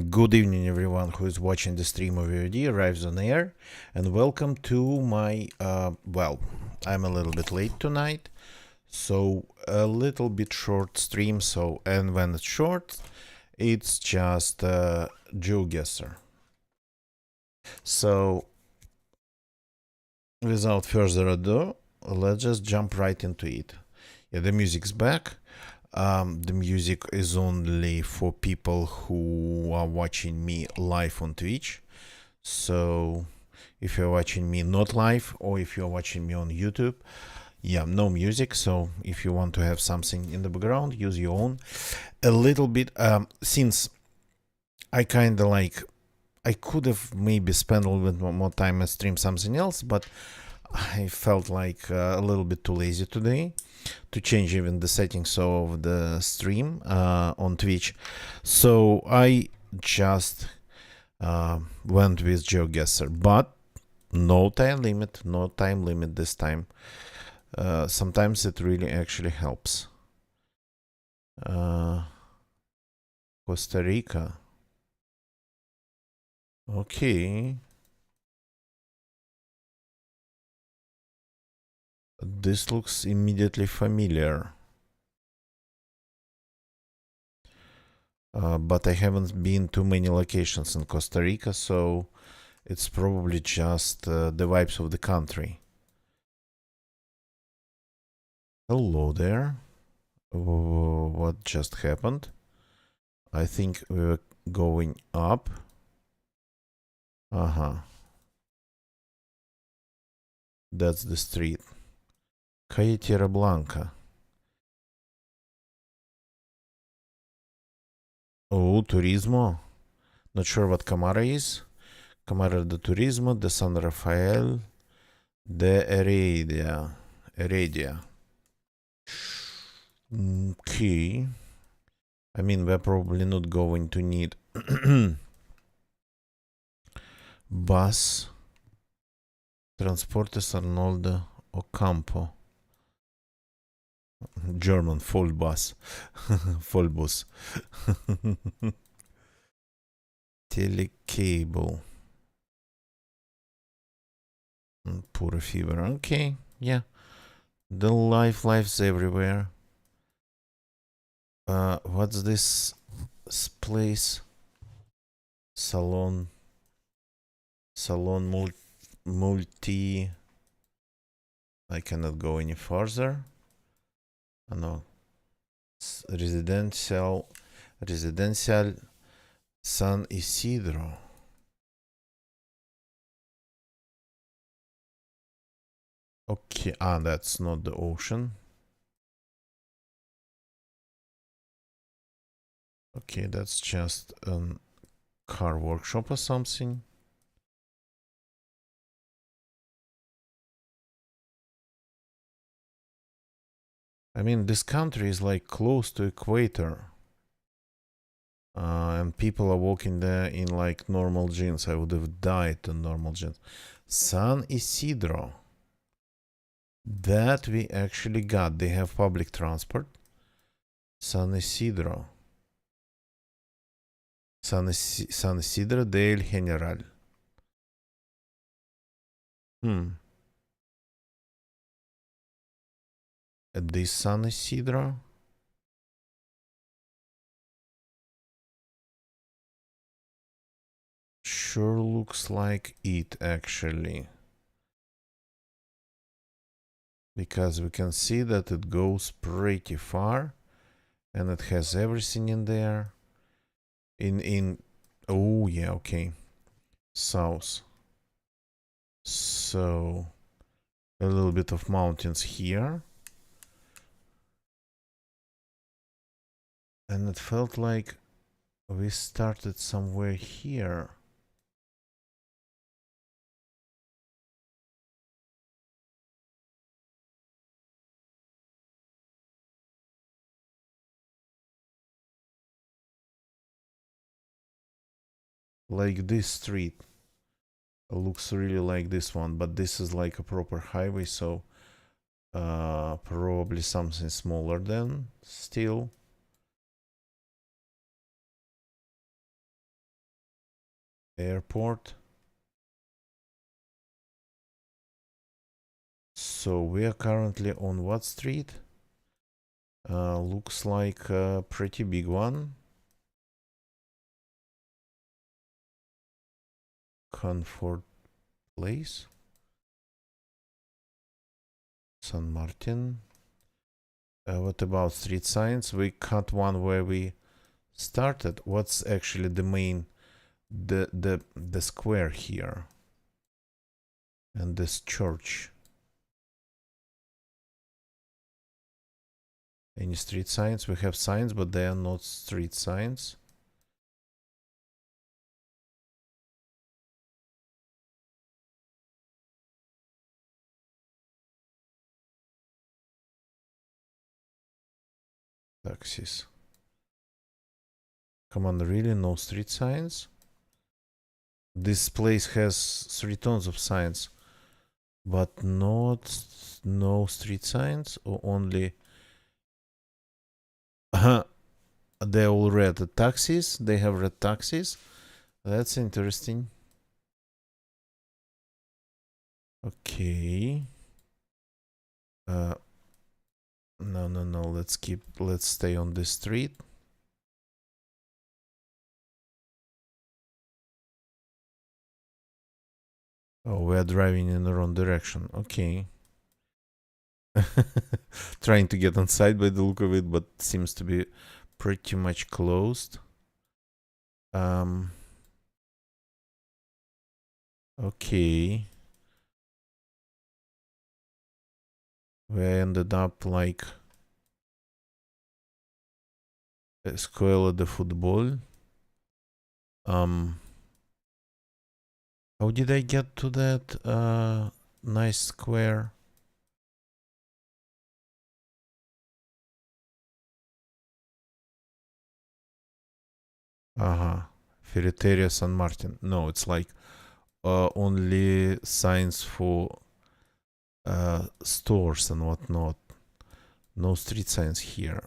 Good evening, everyone who is watching the stream of VOD arrives on air, and welcome to my. I'm a little bit late tonight, so a little bit short stream. And when it's short, it's just GeoGuessr. So, without further ado, let's just jump right into it. Yeah, the music's back. The music is only for people who are watching me live on Twitch. So if you're watching me not live or if you're watching me on YouTube, yeah, no music. So if you want to have something in the background, use your own. A little bit, since I kind of like, I could have maybe spent a little bit more time and stream something else, but I felt like a little bit too lazy today to change even the settings of the stream on Twitch. So I just went with GeoGuessr, but no time limit this time. Sometimes it really actually helps. Costa Rica. Okay. This looks immediately familiar. But I haven't been to many locations in Costa Rica, so it's probably just the vibes of the country. Hello there. What just happened? I think we were going up. That's the street. Calle Tierra Blanca. Oh, Turismo. Not sure what Camara is. Camara de Turismo, de San Rafael, de Heredia. Okay. I mean, we're probably not going to need bus. Transportes Arnoldo Ocampo. German Vollbus. Vollbus. Telecable. Pure fever. Okay, yeah. The lives everywhere. What's this place? Salon multi. I cannot go any further. Oh, no. Residential San Isidro. Okay, that's not the ocean. Okay, that's just a car workshop or something. I mean, this country is like close to equator. And people are walking there in like normal jeans. I would have died in normal jeans. San Isidro. That we actually got. They have public transport. San Isidro. San Isidro del General. This San Isidro? Sure looks like it actually. Because we can see that it goes pretty far and it has everything in there. Oh yeah, okay. South. So a little bit of mountains here. And it felt like we started somewhere here. Like this street. Looks really like this one, but this is like a proper highway, so probably something smaller than still. airport. So we are currently on what street? Looks like a pretty big one. Comfort Place. San Martin. What about street signs? We cut one where we started. What's actually the main, the square here? And this church. Any street signs? We have signs, but they are not street signs. Taxis. Come on, really? No street signs? This place has 3 tons of signs, but no street signs, or only they're all red taxis. They have red taxis. That's interesting. Okay. No. Let's stay on this street. Oh, we're driving in the wrong direction. Okay. Trying to get inside by the look of it, but seems to be pretty much closed. Okay. We ended up like Escuela de Football. How did I get to that nice square? Ferreteria San Martin. No, it's like only signs for stores and whatnot. No street signs here.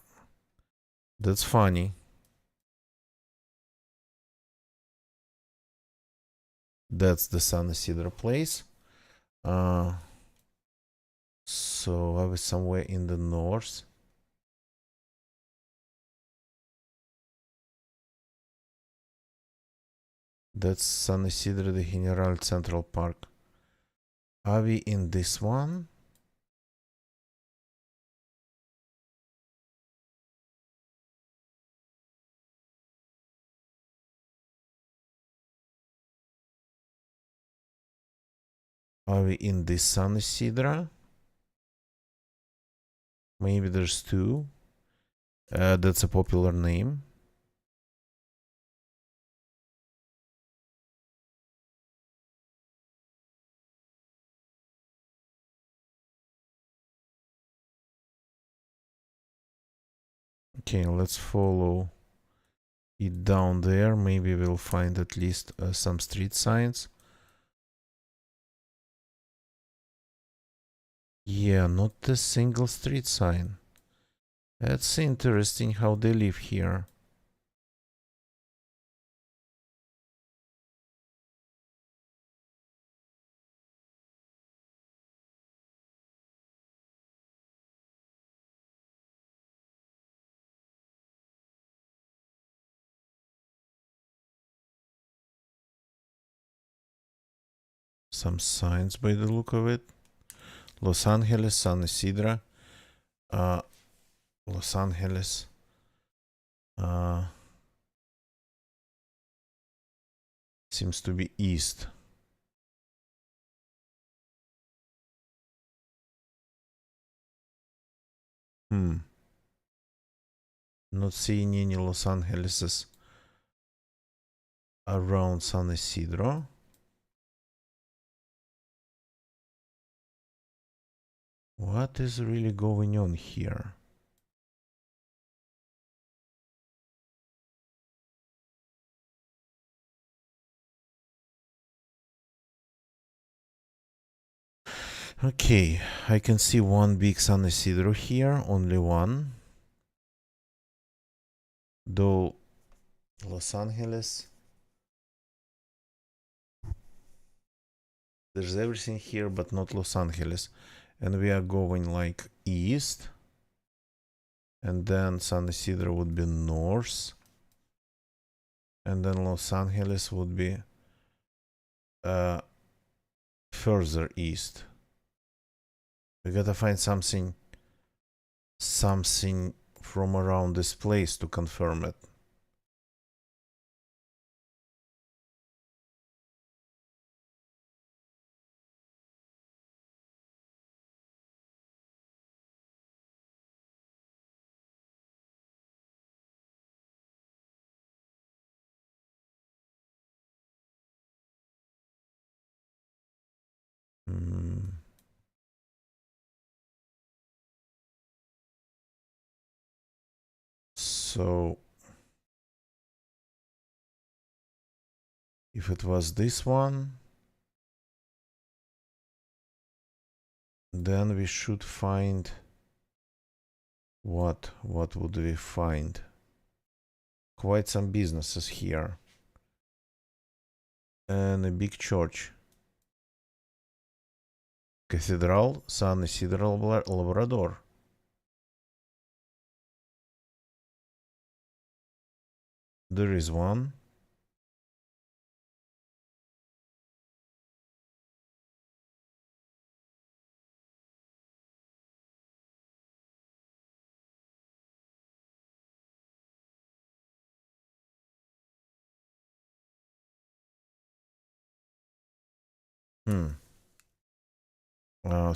That's funny. That's the San Isidro place. So I was somewhere in the north. That's San Isidro de General Central Park. Are we in this one? Are we in this San Isidro? Maybe there's 2. That's a popular name. Okay, let's follow it down there. Maybe we'll find at least some street signs. Yeah, not a single street sign. That's interesting how they live here. Some signs by the look of it. Los Angeles, San Isidro. Los Angeles. Seems to be east. Not seeing any Los Angeleses around San Isidro. What is really going on here? Okay, I can see one big San Isidro here, only one. Though Los Angeles There's everything here, but not Los Angeles. And we are going like east. And then San Isidro would be north. And then Los Angeles would be further east. We gotta find something from around this place to confirm it. So if it was this one, then we should find what would we find? Quite some businesses here and a big church. Cathedral San Isidro Labrador. There is one.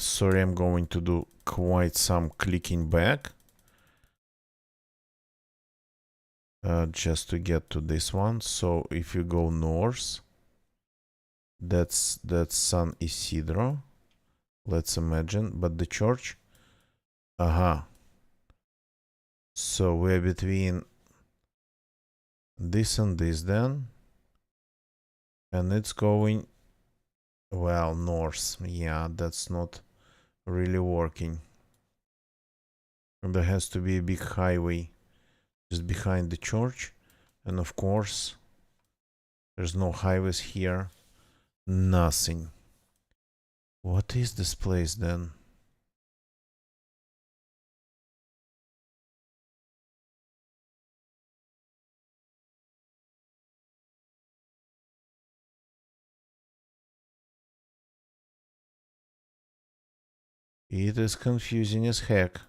Sorry, I'm going to do quite some clicking back. Just to get to this one. So if you go north, that's San Isidro. Let's imagine, but the church. Aha. So we're between this and this then. And it's going, well, north. Yeah, that's not really working. And there has to be a big highway just behind the church. And of course, there's no highways here. Nothing. What is this place then? It is confusing as heck.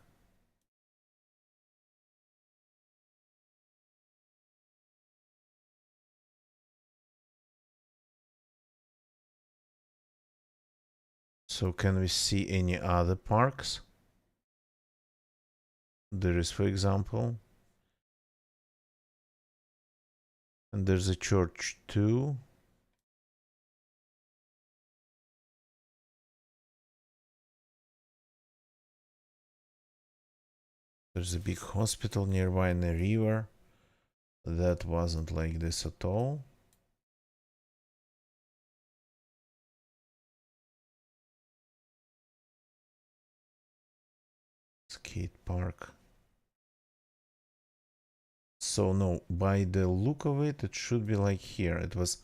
So can we see any other parks? There is, for example. And there's a church too. There's a big hospital nearby in the river. That wasn't like this at all. Skate park. So no, by the look of it, it should be like here. It was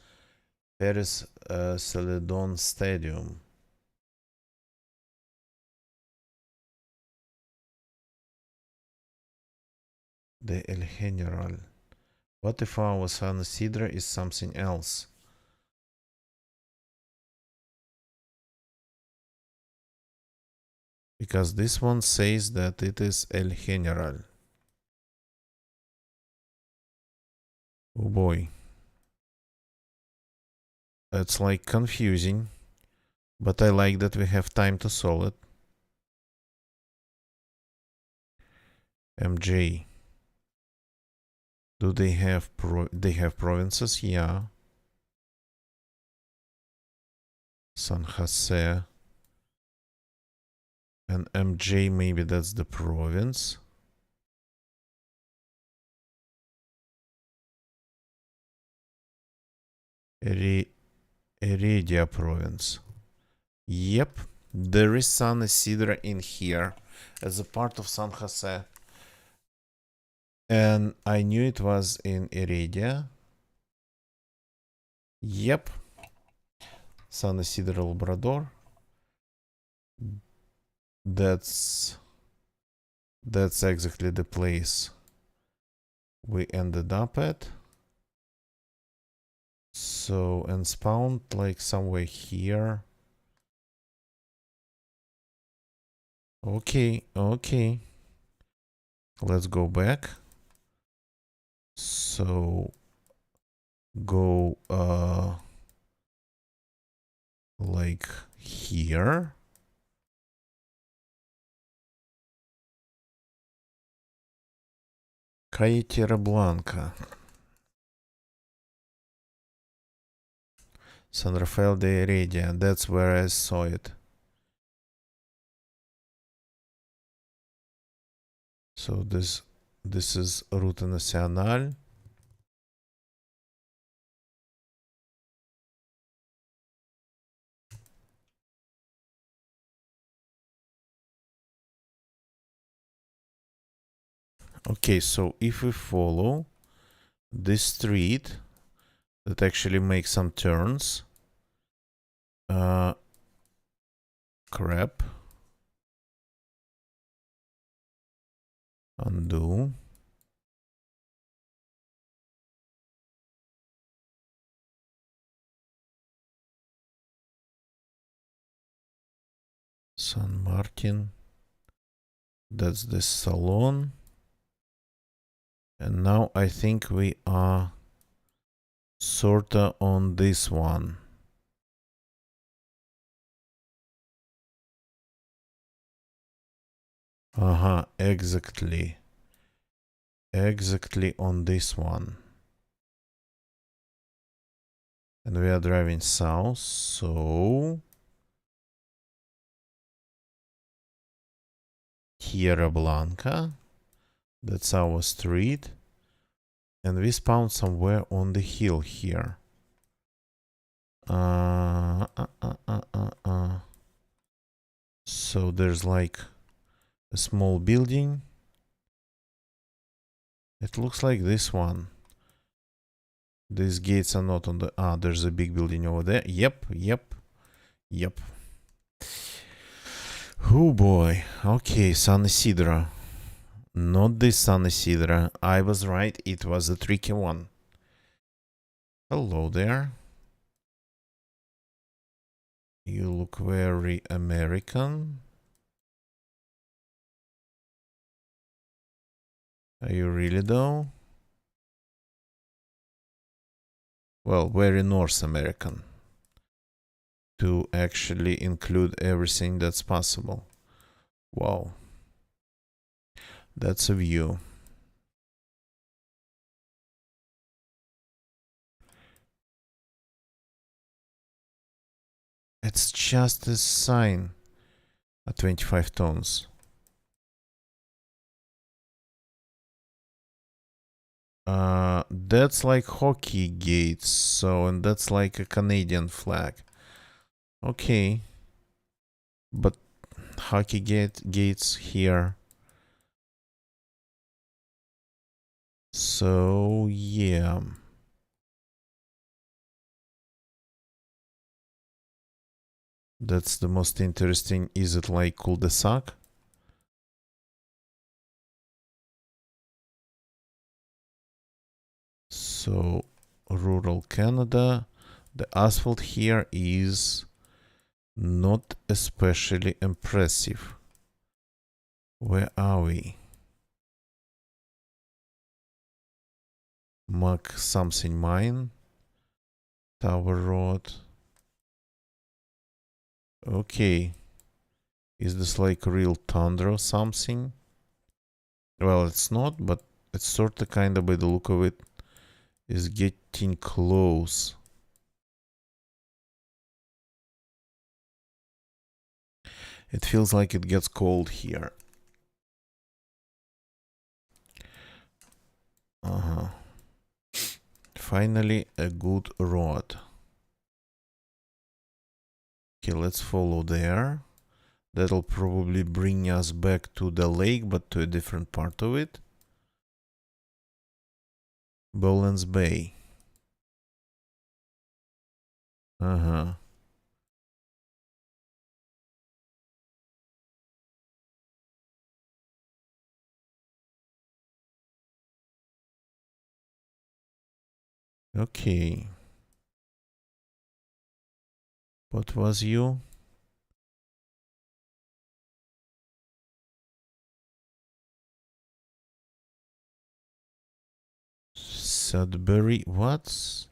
Paris Celadon Stadium. The El General. What if our San Isidro is something else? Because this one says that it is El General. Oh boy. It's like confusing, but I like that we have time to solve it. MJ. Do they have provinces? Yeah. San Jose. And MJ, maybe that's the province. Heredia province. Yep, there is San Isidro in here as a part of San Jose. And I knew it was in Heredia. Yep. San Isidro, Labrador. That's exactly the place we ended up at. So, and spawned like somewhere here. Okay, okay. Let's go back. So, go like here. Calle Tierra Blanca. San Rafael de Heredia. That's where I saw it. So this is Ruta Nacional. Okay, so if we follow this street that actually makes some turns, crap, undo. San Martin. That's the salon. And now I think we are sorta on this one. Exactly. Exactly on this one. And we are driving south, so Tierra Blanca. That's our street. And we spawned somewhere on the hill here. So there's like a small building. It looks like this one. These gates are not on the... there's a big building over there. Yep. Oh boy. Okay, San Isidro. Not this San Isidro. I was right. It was a tricky one. Hello there. You look very American. Are you really though? Well, very North American. To actually include everything that's possible. Wow. That's a view. It's just a sign at 25 tons. That's like hockey gates, so, and that's like a Canadian flag. Okay. But hockey gates here. So, yeah. That's the most interesting. Is it like cul-de-sac? So, rural Canada. The asphalt here is not especially impressive. Where are we? Mark something mine. Tower Road. Okay. Is this like real tundra or something? Well, it's not, but it's sort of kind of by the look of it is getting close. It feels like it gets cold here. Finally, a good road. Okay, let's follow there. That'll probably bring us back to the lake, but to a different part of it. Boland's Bay. Okay. What was you? Sudbury. What's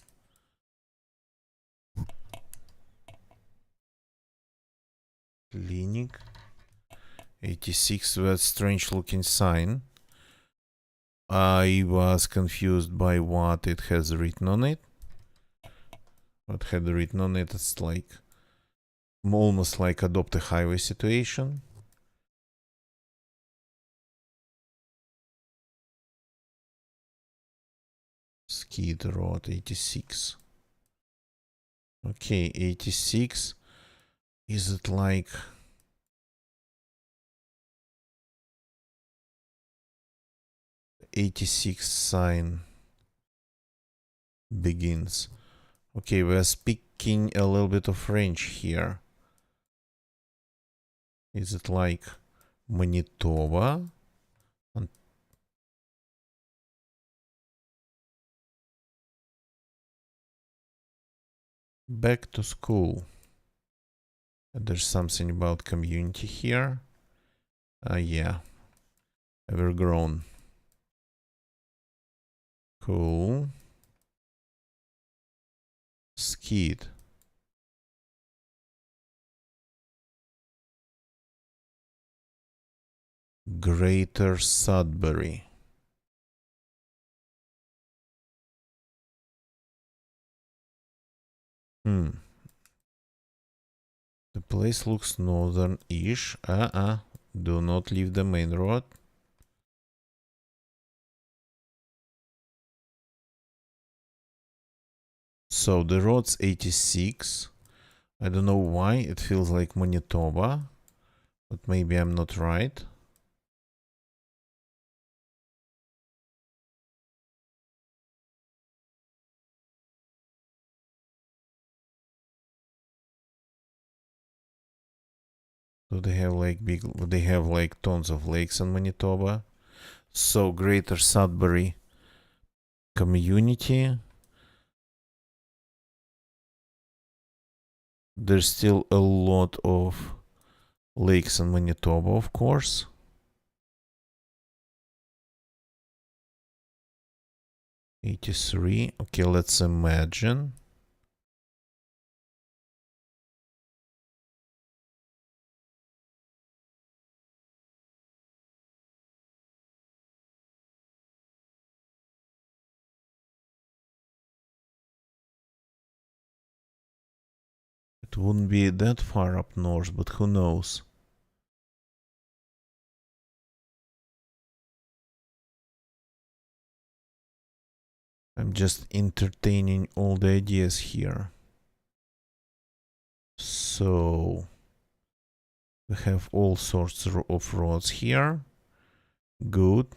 clinic? 86. That strange looking sign. I was confused by what it has written on it. What had written on it? It's like almost like adopt a highway situation. Skid Road 86. Okay, 86. Is it like 86 sign begins? Okay, we're speaking a little bit of French here. Is it like Manitoba? Back to school. There's something about community here. Yeah. Overgrown. Cool. Skid. Greater Sudbury. The place looks northern-ish. Do not leave the main road. So the road's 86. I don't know why it feels like Manitoba, but maybe I'm not right. Do they have like big? They have like tons of lakes in Manitoba. So Greater Sudbury community. There's still a lot of lakes in Manitoba, of course. 83. Okay, let's imagine. It wouldn't be that far up north, but who knows? I'm just entertaining all the ideas here. So we have all sorts of roads here. Good.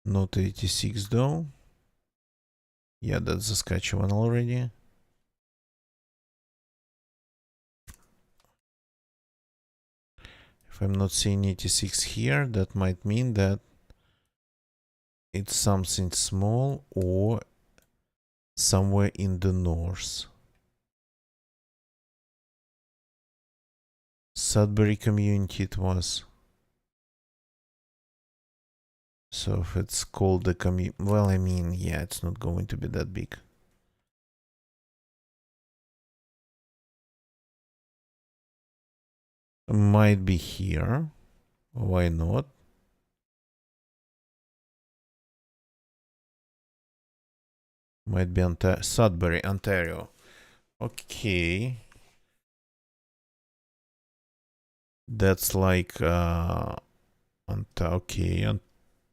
Not 86 though. Yeah, that's Saskatchewan already. If I'm not seeing 86 here, that might mean that it's something small or somewhere in the north. Sudbury community it was. So if it's called the well, I mean, yeah, it's not going to be that big. Might be here. Why not? Might be Sudbury, Ontario. Okay. That's like okay, and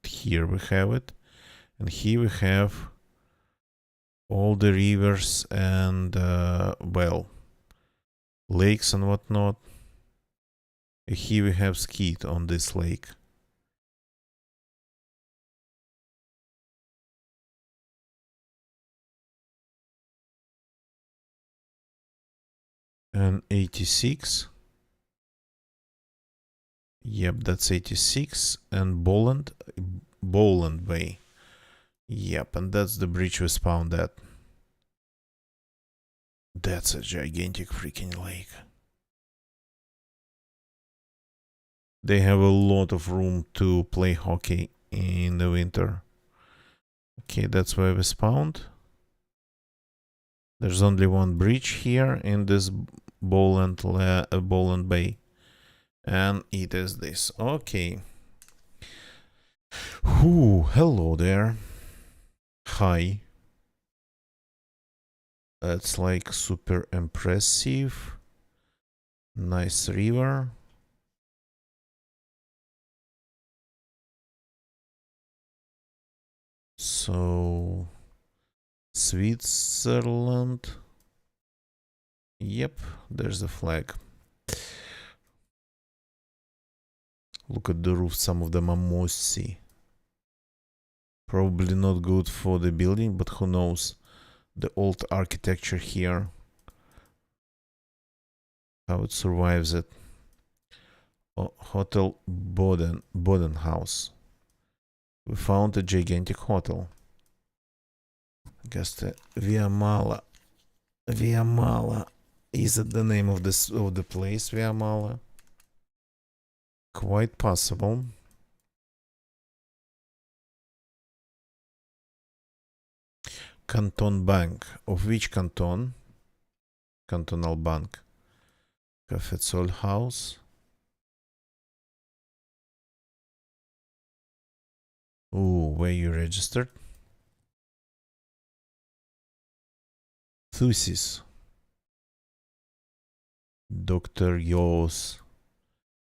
here we have it. And here we have all the rivers and well, lakes and whatnot. Here we have skeet on this lake. And 86. Yep, that's 86. And Boland Bay. Yep, and that's the bridge we spawned at. That's a gigantic freaking lake. They have a lot of room to play hockey in the winter. Okay, that's where we spawned. There's only one bridge here in this Boland Bay. And it is this. Okay. Ooh, hello there. Hi. That's like super impressive. Nice river. So, Switzerland. Yep, there's the flag. Look at the roof, some of them are mossy. Probably not good for the building, but who knows. The old architecture here, how it survives it. Oh, Hotel Boden House. We found a gigantic hotel. I guess the Via Mala. Via Mala. Is it the name of the place, Via Mala? Quite possible. Canton Bank. Of which canton? Cantonal Bank. Cafetzol House. Ooh, where you registered? Thusis. Dr. Yos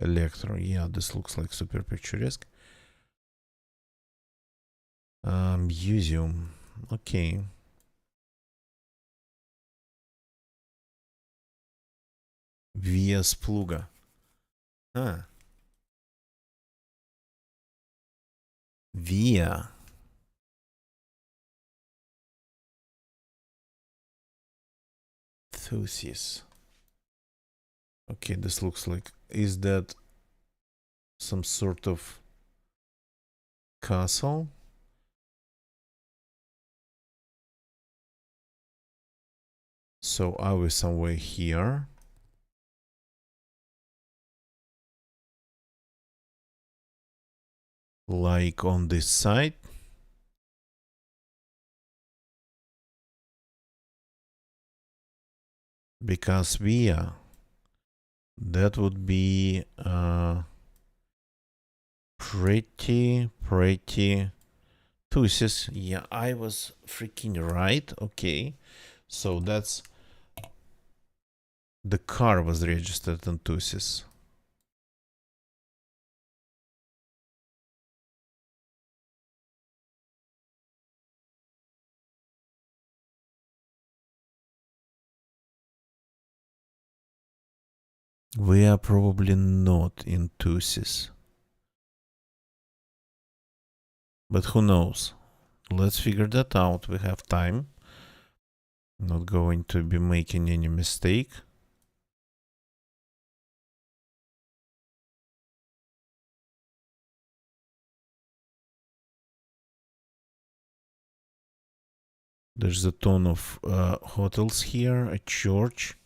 Electro. Yeah, this looks like super picturesque. Museum. Okay. Via Spluga. Huh. Via. Thusis. Okay, this looks like... Is that some sort of castle? So are we somewhere here? Like on this side? Because via, that would be pretty Thusis. Yeah, I was freaking right. Okay, so that's the car was registered in Thusis. We are probably not in Thusis, but who knows? Let's figure that out. We have time. Not going to be making any mistake. There's a ton of hotels here, a church.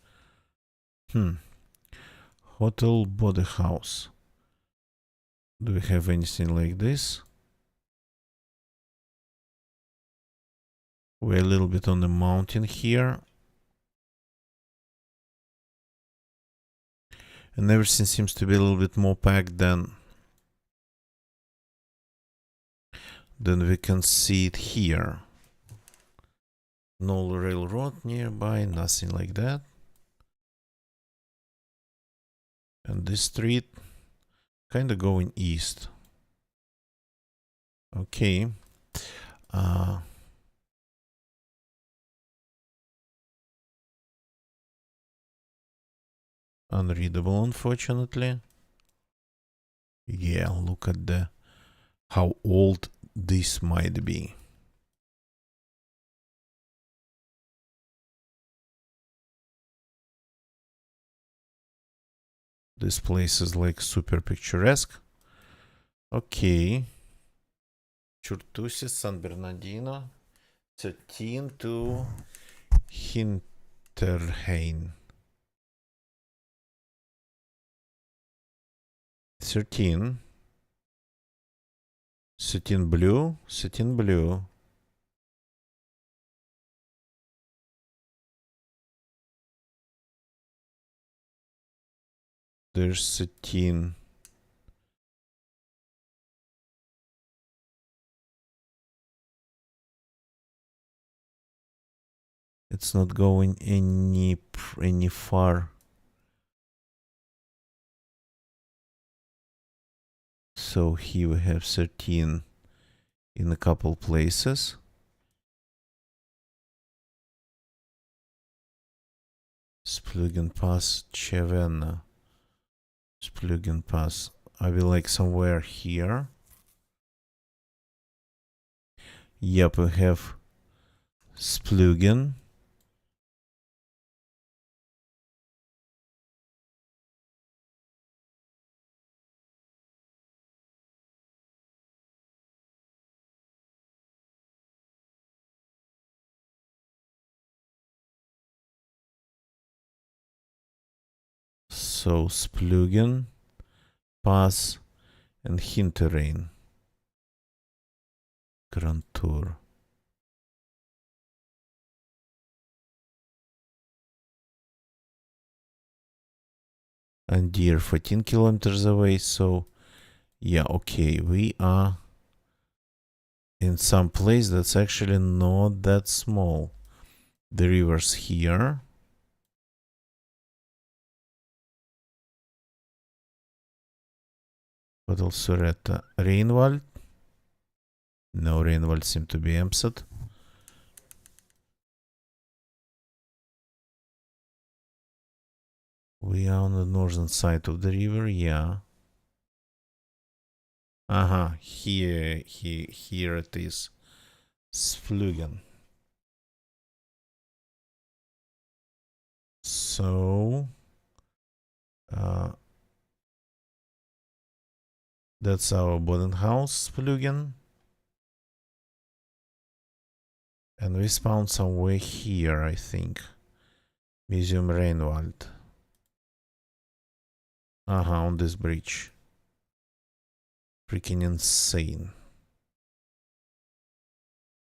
Hotel Body House. Do we have anything like this? We're a little bit on the mountain here. And everything seems to be a little bit more packed than we can see it here. No railroad nearby, nothing like that. And this street kind of going east. Okay. Unreadable, unfortunately. Yeah, look at how old this might be. This place is like super picturesque. Okay. Churtusis, San Bernardino. 13 to Hinterhain. 13. Satin blue. Satin blue. There's satin. It's not going any far. So here we have 13 in a couple places. Splugen Pass, Chevenna. Splugen Pass. I will like somewhere here. Yep, we have Splugen. So Splugen, Pass, and Hinterrain. Grand Tour. And Deer 14 kilometers away. So yeah, okay, we are in some place that's actually not that small. The river's here. But also at Reinwald. No, Reinwald seemed to be emptied. We are on the northern side of the river, yeah. Here it is. Splugen. So, that's our boarding house, Splugen. And we spawned somewhere here, I think. Museum Reinwald. On this bridge. Freaking insane.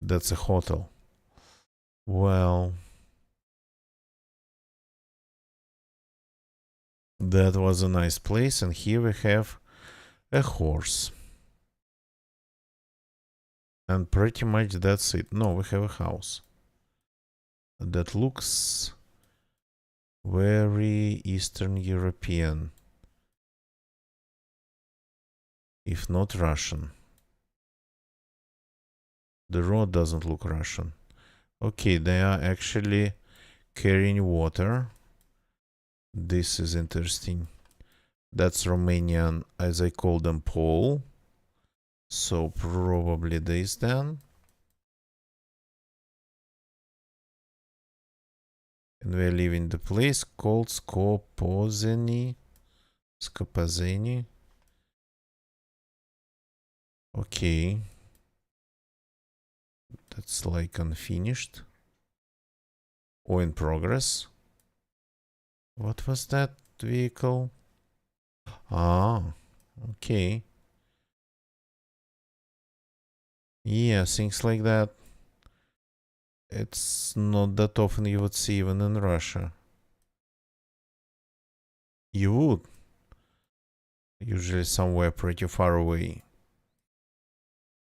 That's a hotel. Well, that was a nice place, and here we have a horse. And pretty much that's it. No, we have a house. That looks very Eastern European. If not Russian. The road doesn't look Russian. Okay, they are actually carrying water. This is interesting. That's Romanian, as I call them, Pole. So probably this then. And we're leaving the place called Skopozeni. Skopozeni. Okay. That's like unfinished. Or in progress. What was that vehicle? Okay. Yeah, things like that. It's not that often you would see even in Russia. You would. Usually somewhere pretty far away.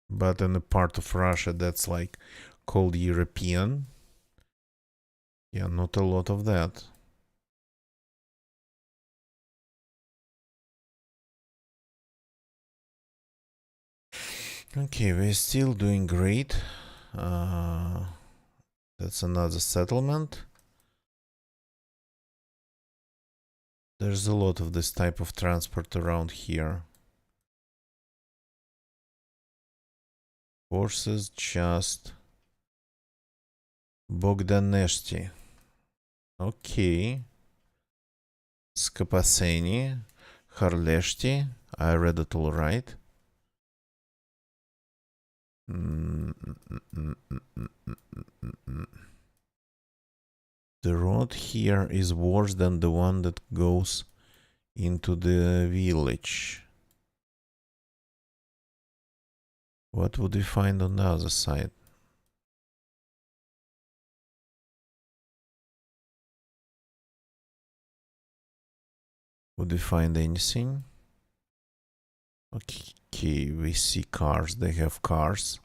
But in a part of Russia that's like called European. Yeah, not a lot of that. Okay, we're still doing great. That's another settlement. There's a lot of this type of transport around here. Horses just Bogdaneshti. Okay. Skapaseni, Harleshti. I read it all right. The road here is worse than the one that goes into the village. What would we find on the other side? Would we find anything? Okay, we see cars. They have cars.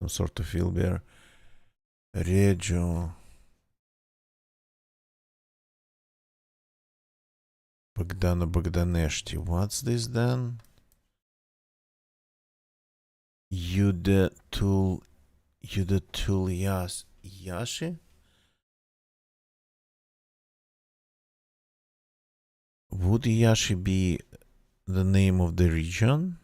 Some sort of wheelbarrow. Regio. Bogdana Bogdaneshti. What's this then? Yuda Tul Yashi? Would Yashi be the name of the region?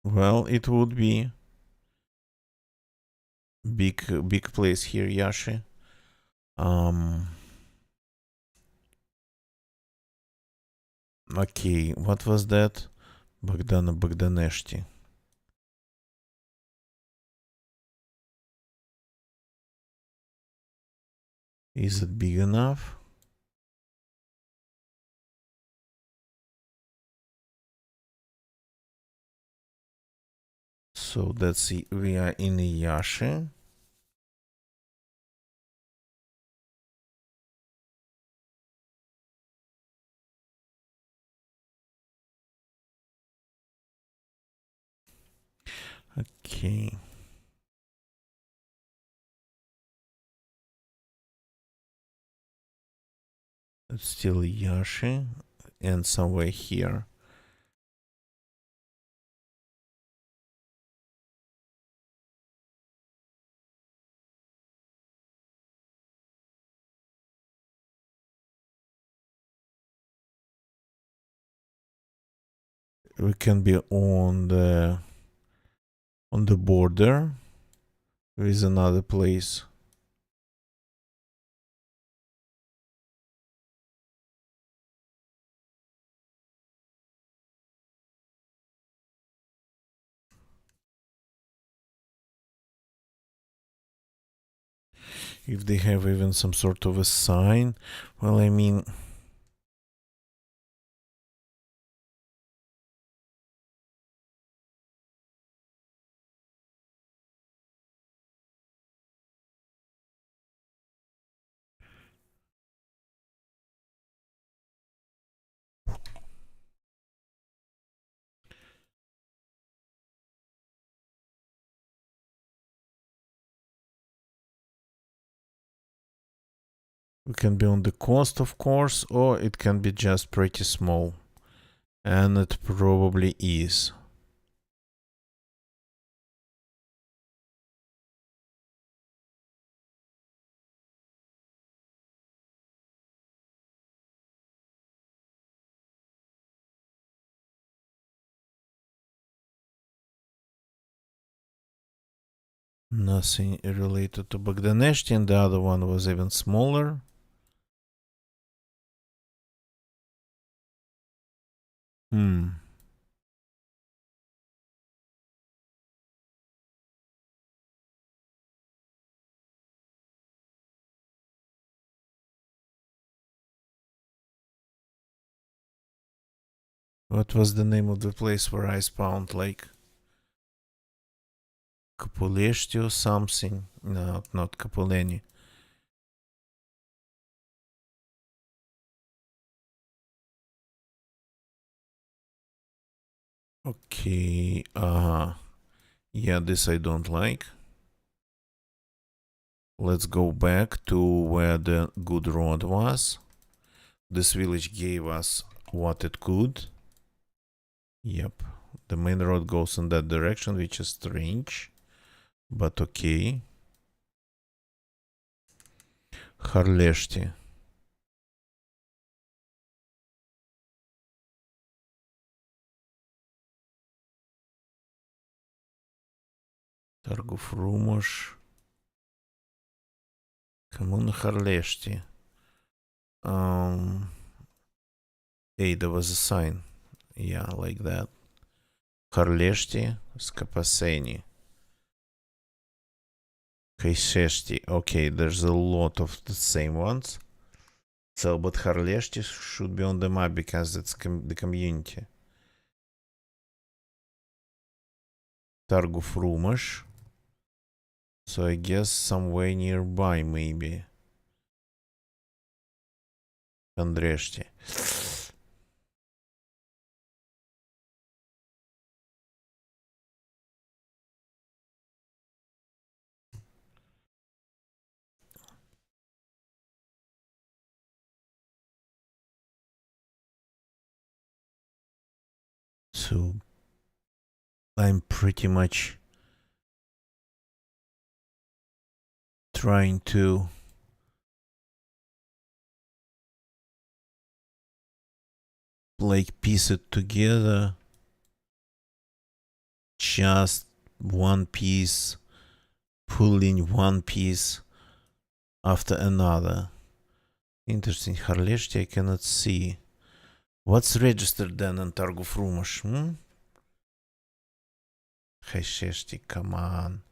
Well, it would be big place here, Yashi. Okay, what was that? Bogdana Bogdaneshti. Is it big enough? So that's we are in Yashi. Okay. It's still Yashi and somewhere here. We can be on the border with another place. If they have even some sort of a sign, well, I mean, we can be on the coast, of course, or it can be just pretty small. And it probably is. Nothing related to Bogdaneshti, and the other one was even smaller. What was the name of the place where I spawned? Like Capuleshti or something? No, not Capuleni. Okay, yeah, this I don't like. Let's go back to where the good road was. This village gave us what it could. Yep, the main road goes in that direction, which is strange, but okay. Харлешти. Торгов Румаш. Коммуна Харлешти. Hey, there was a sign. Yeah, like that. Харлешти, Скопасени. Кейшешти. Okay, there's a lot of the same ones. So, but Harleshti should be on the map because it's the community. Targuf Rumash. So I guess somewhere nearby, maybe. Andreshti. So I'm pretty much trying to like piece it together. Just one piece, pulling one piece after another. Interesting. Harleshti I cannot see. What's registered then in Targuf Rumash? Хайшешти, come on.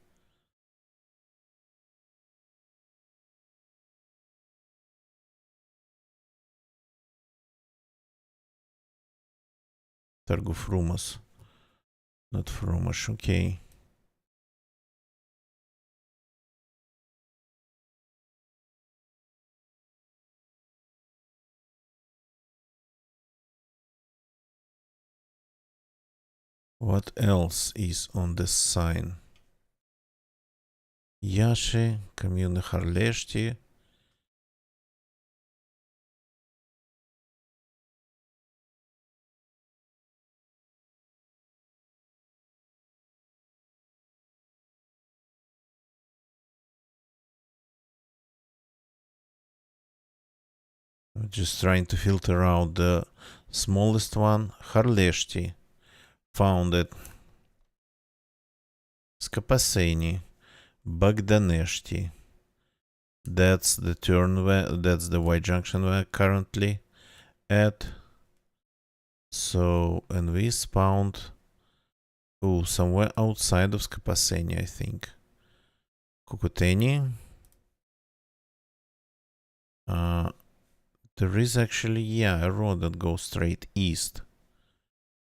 Targuf Rumas. Not Frumash, okay. What else is on this sign? Yashi, Коммуна Харлешти. Just trying to filter out the smallest one. Harleshti. Found it. Skapaseni. Bagdaneshti. That's the turn where, that's the Y junction we're currently at. So, and we spawned somewhere outside of Skapaseni, I think. Kukuteni. There is actually, yeah, a road that goes straight east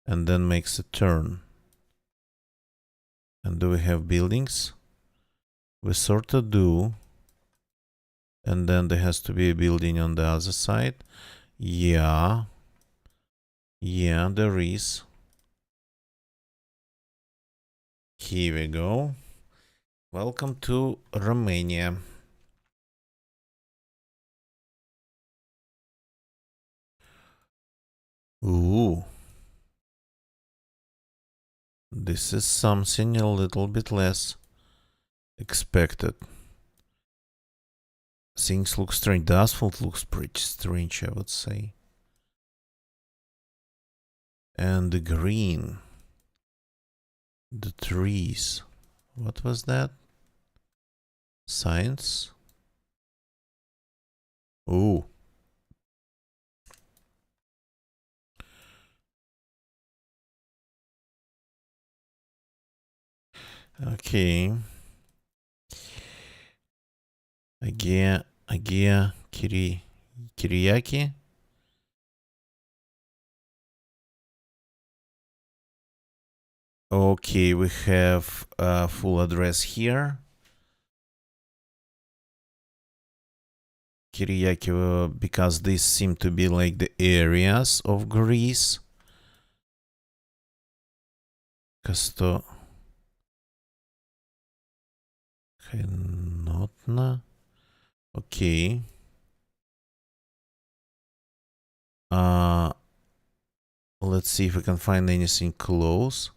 and then makes a turn. And do we have buildings? We sort of do. And then there has to be a building on the other side. Yeah. Yeah, there is. Here we go. Welcome to Romania. Ooh. This is something a little bit less expected. Things look strange. The asphalt looks pretty strange, I would say. And the green. The trees. What was that? Science? Ooh. Okay. Agea Kiriaki. Okay, we have a full address here. Kiriaki, because these seem to be like the areas of Greece. Kasto Henotna. Okay. Let's see if we can find anything close.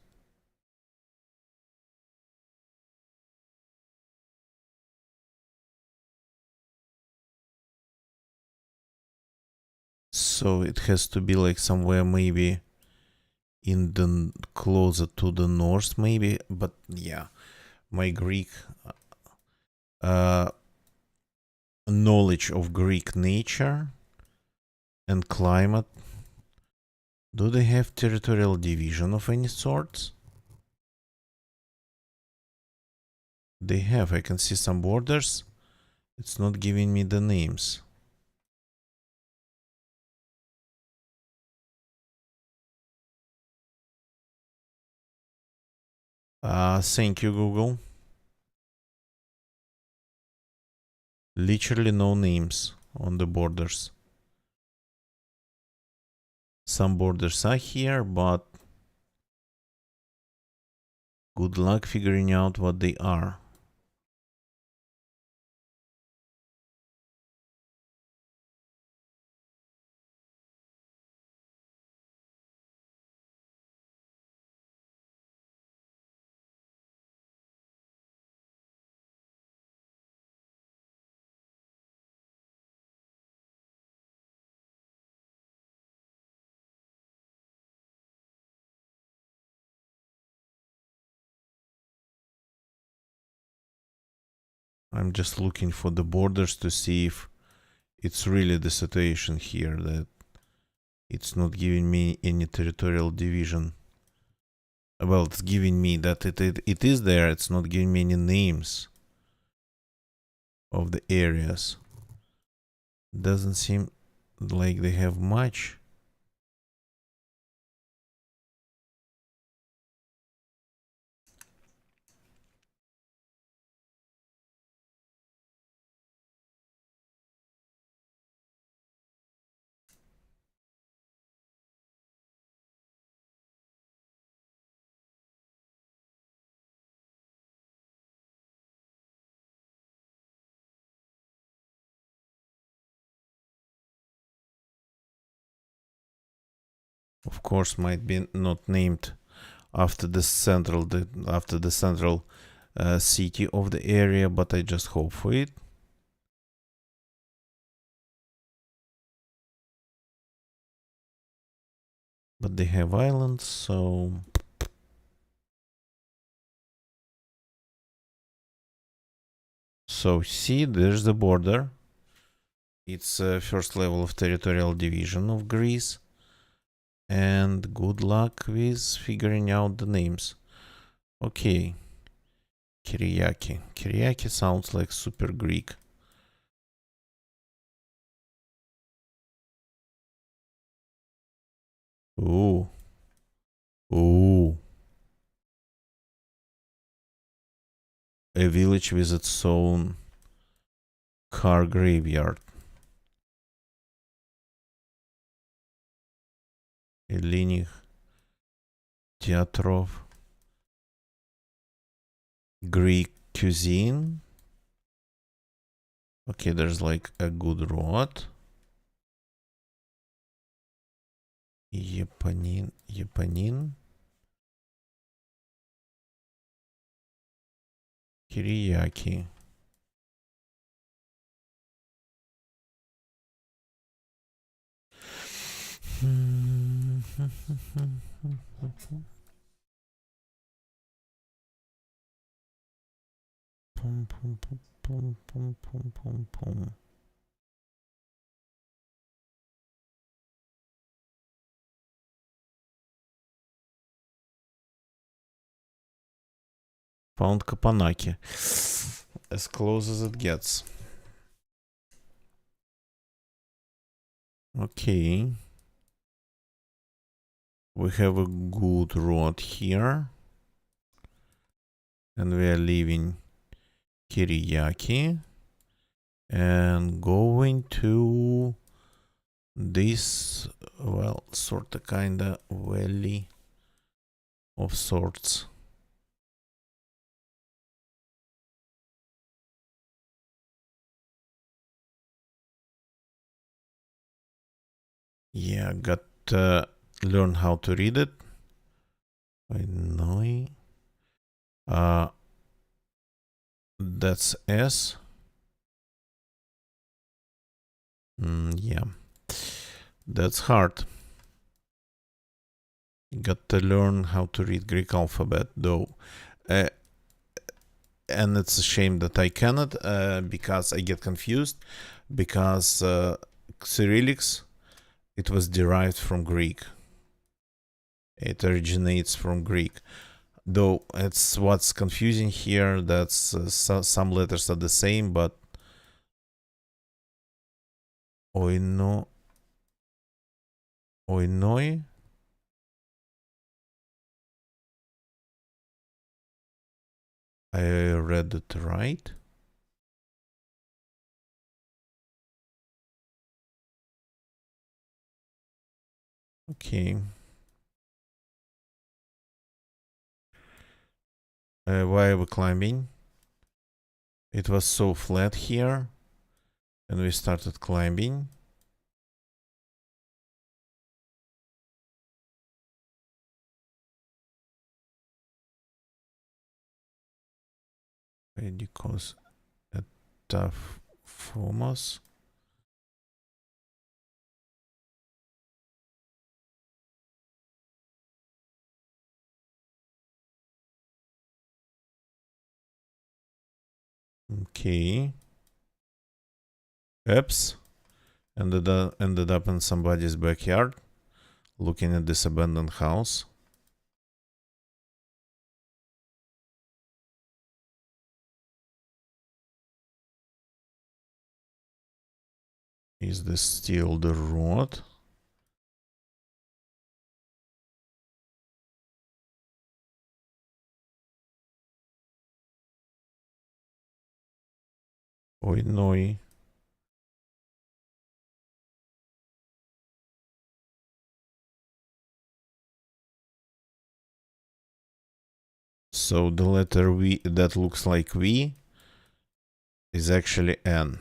So it has to be like somewhere maybe in the closer to the north maybe, but yeah, my Greek knowledge of Greek nature and climate. Do they have territorial division of any sorts? They have. I can see some borders. It's not giving me the names. Thank you, Google. Literally no names on the borders. Some borders are here, but good luck figuring out what they are. I'm just looking for the borders to see if it's really the situation here that it's not giving me any territorial division. Well, it's giving me that it is there. It's not giving me any names of the areas. Doesn't seem like they have much. Of course, might be not named after the central city of the area, but I just hope for it. But they have islands, so see, there's the border. It's first level of territorial division of Greece. And good luck with figuring out the names. Okay. Kyriaki. Kyriaki sounds like super Greek. Ooh. Ooh. A village with its own car graveyard. Hellenic Teatrov. Greek cuisine. Okay, there's like a good road. Yepanin. Kyriaki. Pum, pum, pum, pum, pum, pum, pum, pum. Found Kapanaki. As close as it gets. Okay. We have a good road here. And we are leaving Kyriaki. And going to this, well, sorta kinda valley of sorts. Yeah, got learn how to read it. Oinoi. That's S. Yeah. That's hard. Got to learn how to read Greek alphabet though. And it's a shame that I cannot because I get confused because Cyrillics, it was derived from Greek. It originates from Greek. Though it's what's confusing here, that's some letters are the same, but oino, oinoi. I read it right. Okay. Why are we climbing? It was so flat here, and we started climbing. Because a tough formos. Okay. Oops. Ended up in somebody's backyard, looking at this abandoned house. Is this still the road? Oi, noi. So the letter V that looks like V is actually N.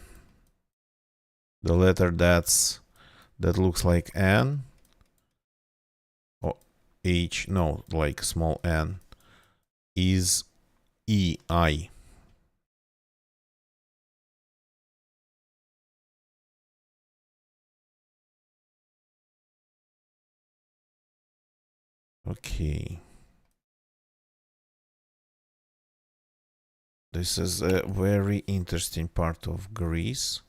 The letter that looks like N or H, no, like small n, is EI. Okay. This is a very interesting part of Greece.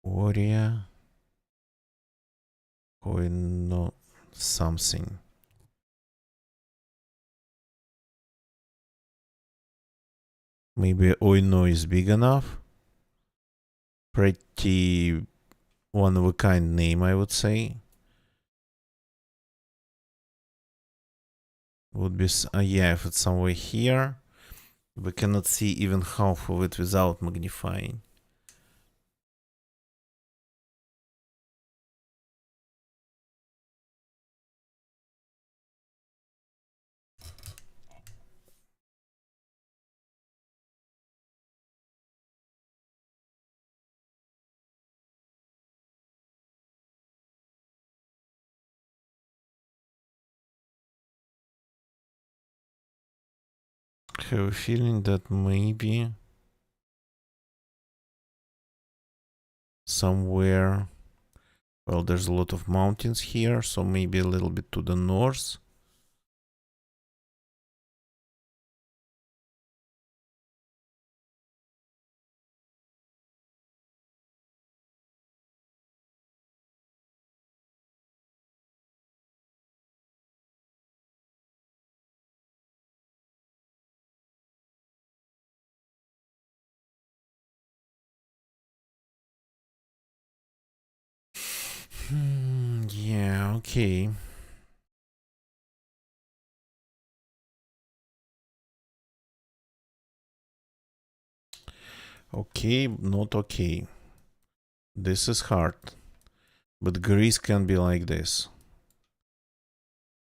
Oria. Koino something. Maybe Oino is big enough. Pretty one of a kind name, I would say. Would be, yeah, if it's somewhere here. We cannot see even half of it without magnifying. I have a feeling that maybe somewhere, well, there's a lot of mountains here, so maybe a little bit to the north. Yeah, okay. Okay, not okay. This is hard. But Greece can be like this.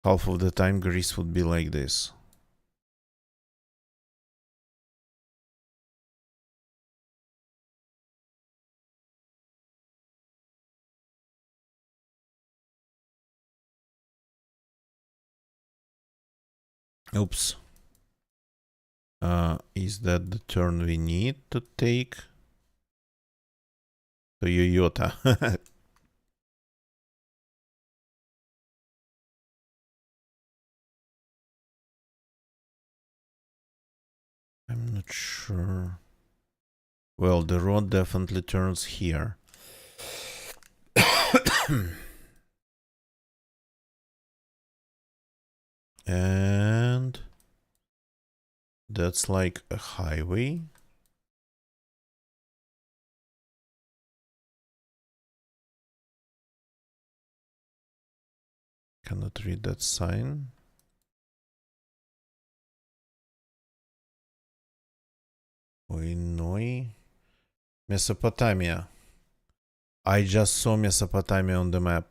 Half of the time Greece would be like this. Oops. Is that the turn we need to take? Toyota. I'm not sure. Well, the road definitely turns here. And that's like a highway. Cannot read that sign. Illinois. Mesopotamia. I just saw Mesopotamia on the map.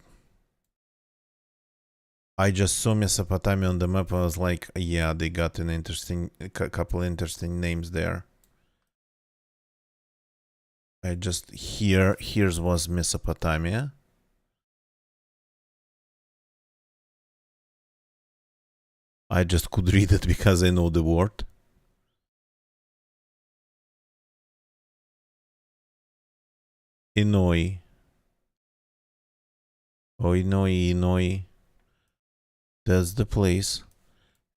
I just saw Mesopotamia on the map. I was like, yeah, they got an interesting, couple interesting names there. I just here's was Mesopotamia. I just could read it because I know the word. Illinois. Illinois. That's the place.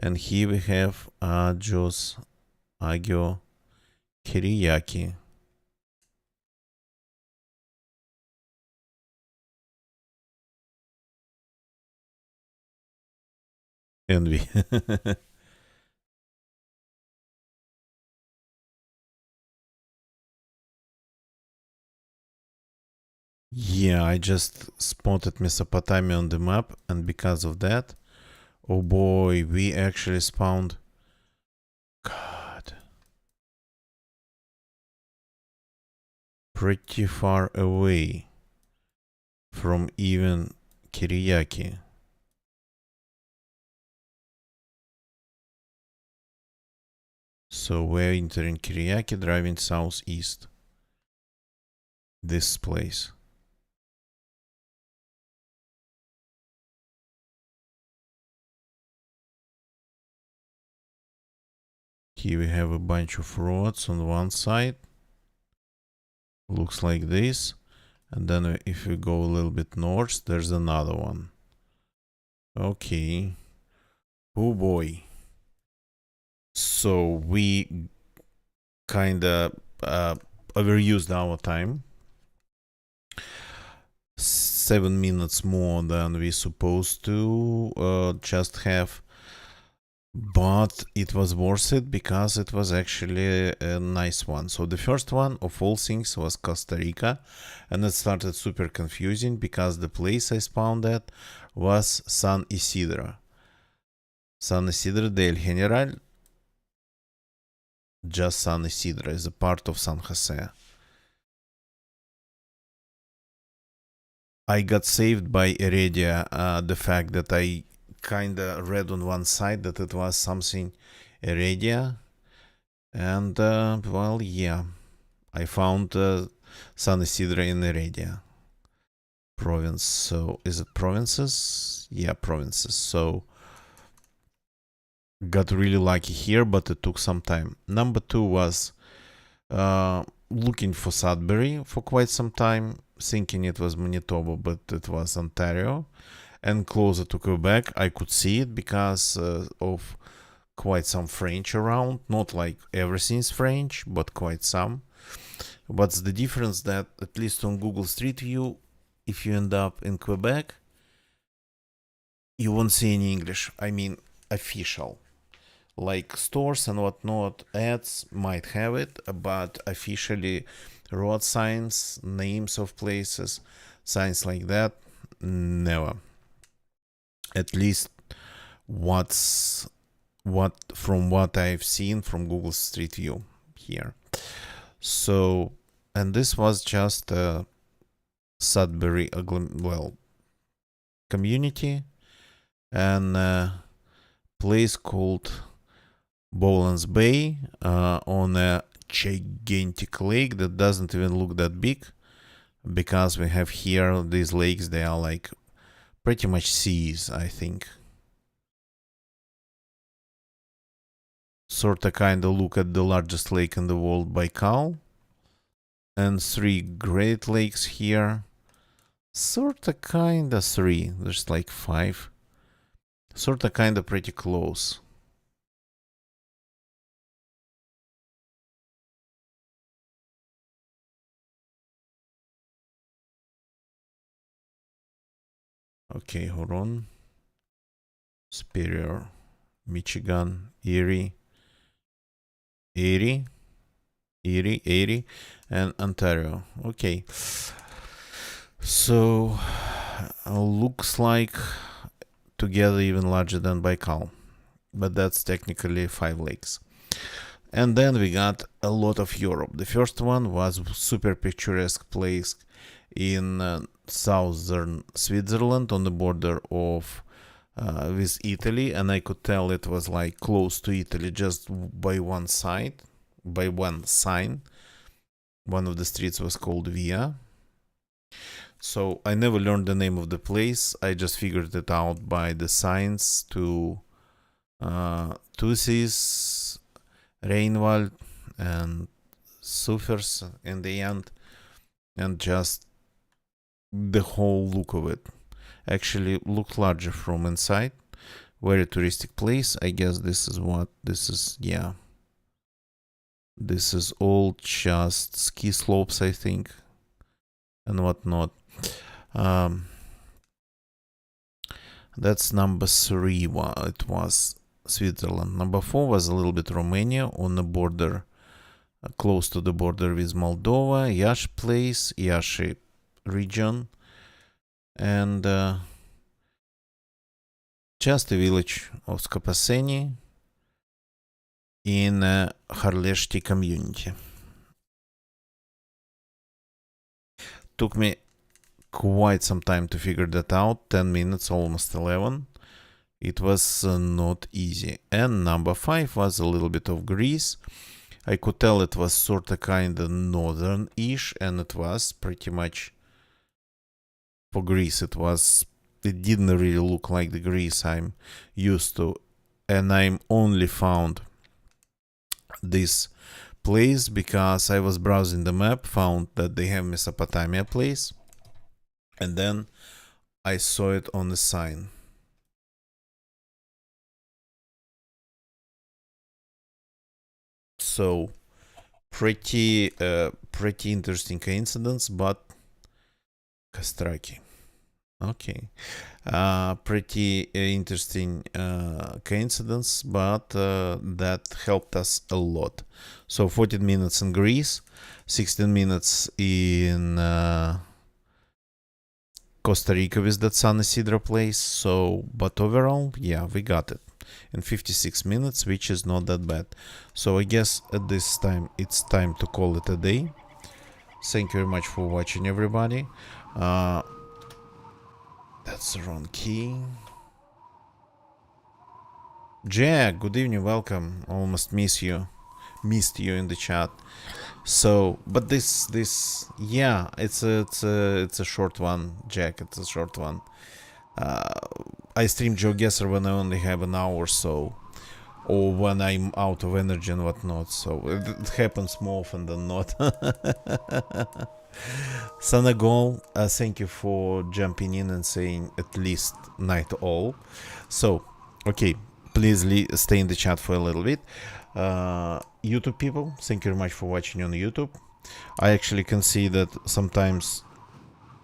And here we have Ajos, Agio, Kiriyaki. Envy. Yeah, I just spotted Mesopotamia on the map, and because of that, oh boy, we actually spawned. God. Pretty far away from even Kiriyaki. So we're entering Kiriyaki, driving southeast. This place. Here we have a bunch of roads on one side. Looks like this. And then if we go a little bit north, there's another one. Okay. Oh boy. So we kinda overused our time. 7 minutes more than we supposed to just have, but it was worth it because it was actually a nice one. So the first one of all things was Costa Rica, and it started super confusing because the place I spawned at was San Isidro del General. Just San Isidro is a part of San Jose. I got saved by Heredia, the fact that I kinda read on one side that it was something Heredia, and well, yeah, I found San Isidro in Heredia province. So is it provinces? Yeah, provinces. So got really lucky here, but it took some time. Number two was looking for Sudbury for quite some time, thinking it was Manitoba, but it was Ontario. And closer to Quebec, I could see it because of quite some French around. Not like everything's French, but quite some. What's the difference that, at least on Google Street View, if you end up in Quebec, you won't see any English. I mean, official. Like stores and whatnot, ads might have it, but officially, road signs, names of places, signs like that, never. At least from what I've seen from Google Street View here. So, and this was just a Sudbury, well, community, and a place called Bowlands Bay on a gigantic lake that doesn't even look that big, because we have here these lakes. They are like pretty much seas, I think. Sorta kinda look at the largest lake in the world, Baikal. And 3 Great Lakes here. Sorta kinda 3. There's like 5. Sorta kinda pretty close. Okay, hold on. Superior, Michigan, Erie, and Ontario. Okay. So, looks like together even larger than Baikal. But that's technically 5 lakes. And then we got a lot of Europe. The first one was super picturesque place in southern Switzerland on the border of with Italy, and I could tell it was like close to Italy just by one side, by one sign. One of the streets was called Via. So I never learned the name of the place. I just figured it out by the signs to Tussis, Reinwald, and Suffers in the end, and just the whole look of it actually looked larger from inside. Very touristic place. I guess this is what this is. Yeah, this is all just ski slopes, I think, and whatnot. That's number 3. It was Switzerland. Number 4 was a little bit Romania on the border, close to the border with Moldova. Iași place, Iași region, and just a village of Scapaseni in Harlești community. Took me quite some time to figure that out. 10 minutes, almost 11. It was not easy. And number 5 was a little bit of Greece. I could tell it was sorta kinda northern-ish, and it was pretty much for Greece. It didn't really look like the Greece I'm used to, and I only found this place because I was browsing the map, found that they have Mesopotamia place, and then I saw it on the sign. So pretty interesting coincidence, but Kastraki. Okay. Pretty interesting coincidence, but that helped us a lot. So 14 minutes in Greece, 16 minutes in Costa Rica with that San Isidro place. So, but overall, yeah, we got it in 56 minutes, which is not that bad. So I guess at this time, it's time to call it a day. Thank you very much for watching, everybody. That's the wrong key. Jack, good evening, welcome. Almost missed you in the chat. So, but this, yeah, it's a short one, Jack. It's a short one. I stream GeoGuessr when I only have an hour, so, or when I'm out of energy and whatnot. So it happens more often than not. Sanagol, thank you for jumping in and saying at least night all. So, okay, please stay in the chat for a little bit. YouTube people, thank you very much for watching on YouTube. I actually can see that sometimes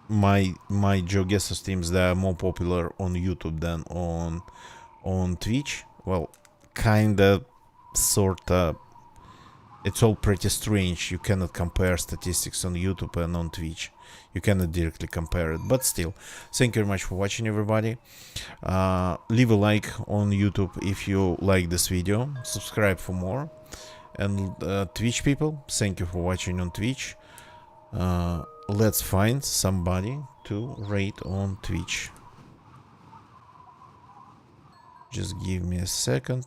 my GeoGuessr streams, they are more popular on YouTube than on Twitch. Well, kinda, sorta. It's all pretty strange. You cannot compare statistics on YouTube and on Twitch. You cannot directly compare it. But still, thank you very much for watching, everybody. Leave a like on YouTube if you like this video. Subscribe for more. And Twitch people, thank you for watching on Twitch. Let's find somebody to rate on Twitch. Just give me a second.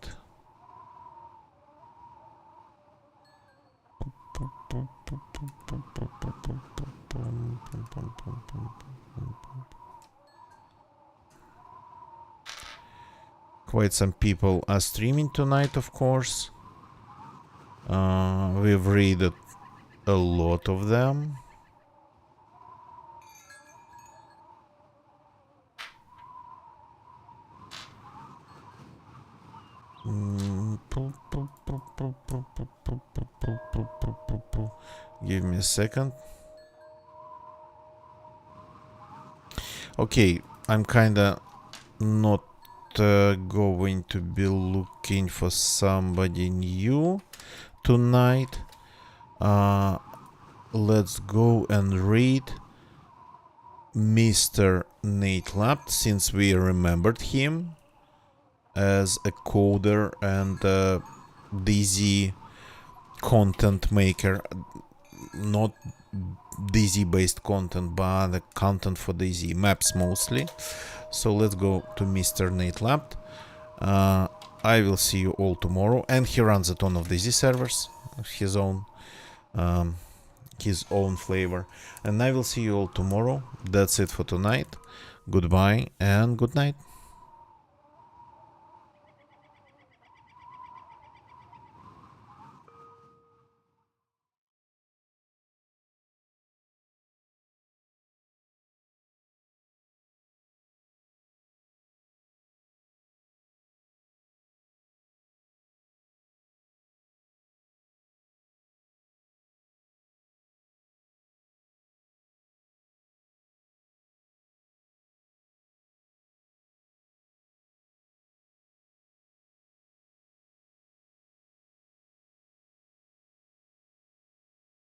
Quite some people are streaming tonight, of course. We've read a lot of them. Give me a second. Okay, I'm kinda not going to be looking for somebody new tonight. Let's go and read Mr. Nate Lapt, since we remembered him as a coder and DZ content maker. Not DZ based content, but the content for DZ maps mostly. So let's go to Mr. Nate Lapt. I will see you all tomorrow, and he runs a ton of DZ servers, his own flavor. And I will see you all tomorrow. That's it for tonight. Goodbye and good night.